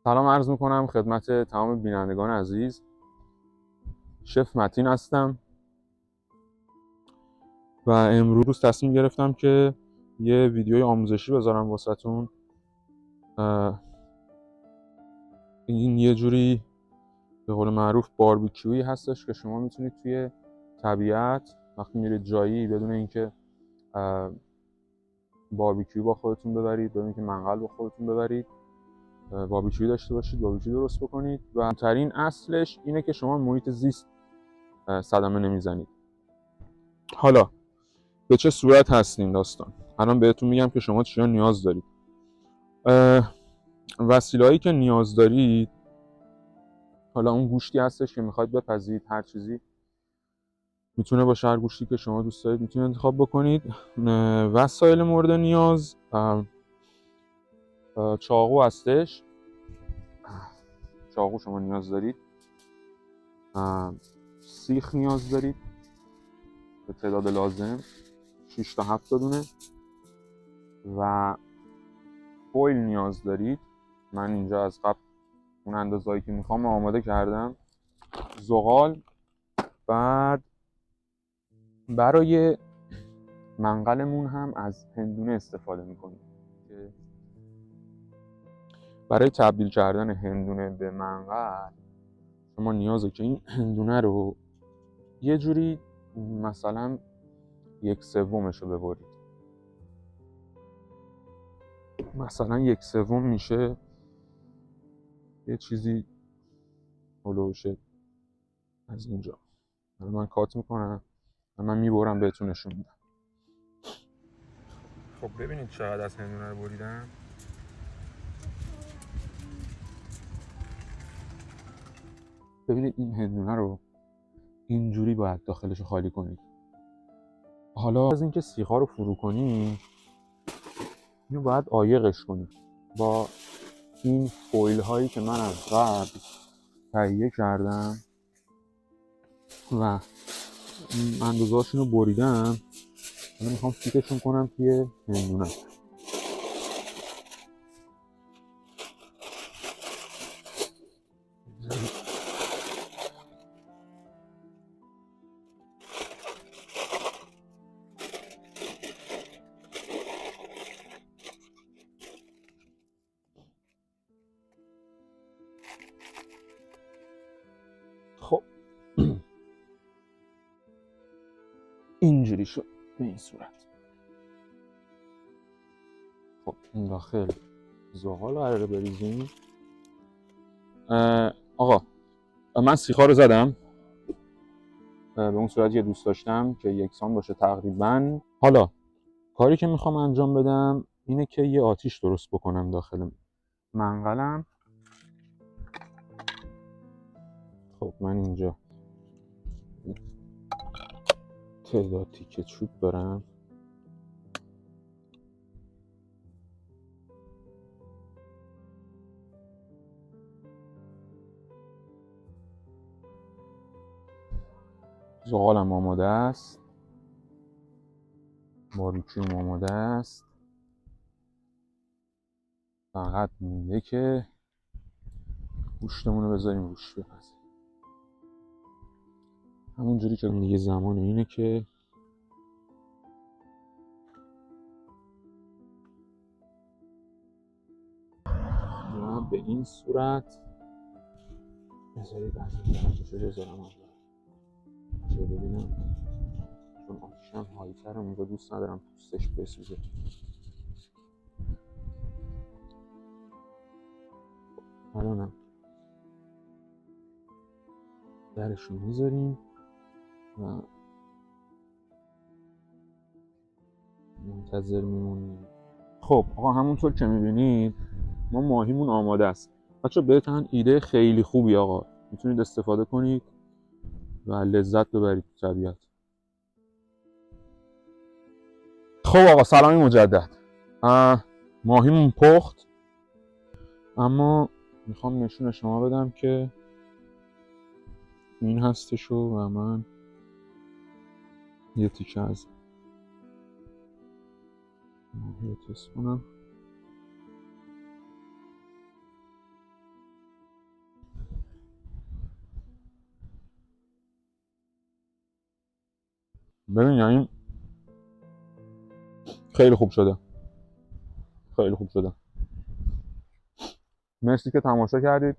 سلام عرض میکنم خدمت تمام بینندگان عزیز. شف متین هستم و امروز تصمیم گرفتم که یه ویدیوی آموزشی بذارم واسهتون. این یه جوری به قول معروف باربیکیویی هستش که شما میتونید توی طبیعت وقتی میرید جایی بدون اینکه باربیکیو با خودتون ببرید، بدون اینکه منقل با خودتون ببرید، باربیکیو داشته باشید، باربیکیو درست بکنید. و مهمترین اصلش اینه که شما محیط زیست صدمه نمیزنید. حالا به چه صورت هستین داستان؟ الان بهتون میگم که شما چیا نیاز دارید. وسیله‌ای که نیاز دارید، حالا اون گوشتی هستش که میخواید بپزید، هر چیزی میتونه باشه، هر گوشتی که شما دوست دارید میتونید انتخاب بکنید. وسایل مورد نیاز، چاقو هستش، چاقو شما نیاز دارید. سیخ نیاز دارید به تعداد لازم، 6 تا 7 تا دونه. و فویل نیاز دارید. من اینجا از قبل اون اندازه‌ای که میخوام آماده کردم. زغال. بعد برای منقلمون هم از هندونه استفاده میکنیم که برای تبدیل کردن هندونه به منقل شما نیازه که این هندونه رو یه جوری مثلا 1/3 رو ببرید. مثلا 1/3 میشه یه چیزی هلوش از اینجا. من کات میکنم و من میبرم بهتون نشون میدم. خب ببینید چقدر از هندونه رو بریدم. ببینید این هندونه رو اینجوری باید داخلش رو خالی کنید. حالا از اینکه سیخ‌ها رو فرو کنید، اینو باید عایقش کنید با این فویل هایی که من از قبل تهیه کردم و اندازه‌هاشون رو بریدم. حالا میخوام فیتشون کنم توی هندونه. خب اینجوری شد به این صورت. خب این داخل زغال قراره بریزیم. آقا من سیخ‌ها رو زدم به اون صورتی که دوست داشتم که یکسان باشه تقریبا. حالا کاری که میخوام انجام بدم اینه که یه آتیش درست بکنم داخل منقلم. خب من اینجا تعداد تیکه چوب دارم. زغالم آماده است، باربیکیوم آماده است. فقط مونده که گوشتمون رو بذاریم روش بپزیم. همونجوری که دیگه زمان اینه که به این صورت بذارید. از این طرفش رو بذارم اول چه ببینم، چون آتیشم هایتر اونجا دوست ندارم پوستش بسوزه. الانم درشو میذاریم و منتظر میمونیم. خب آقا همونطور که میبینید ما ماهیمون آماده است. بچه بهتون ایده خیلی خوبی آقا، میتونید استفاده کنید و لذت ببرید تو طبیعت. خب آقا سلامی مجدد. ماهیمون پخت، اما میخوام نشون شما بدم که این هستشو و من یه تیکه از ماهی رو تست کنم. ببین یعنی خیلی خوب شده، خیلی خوب شده. مرسی که تماشا کردید.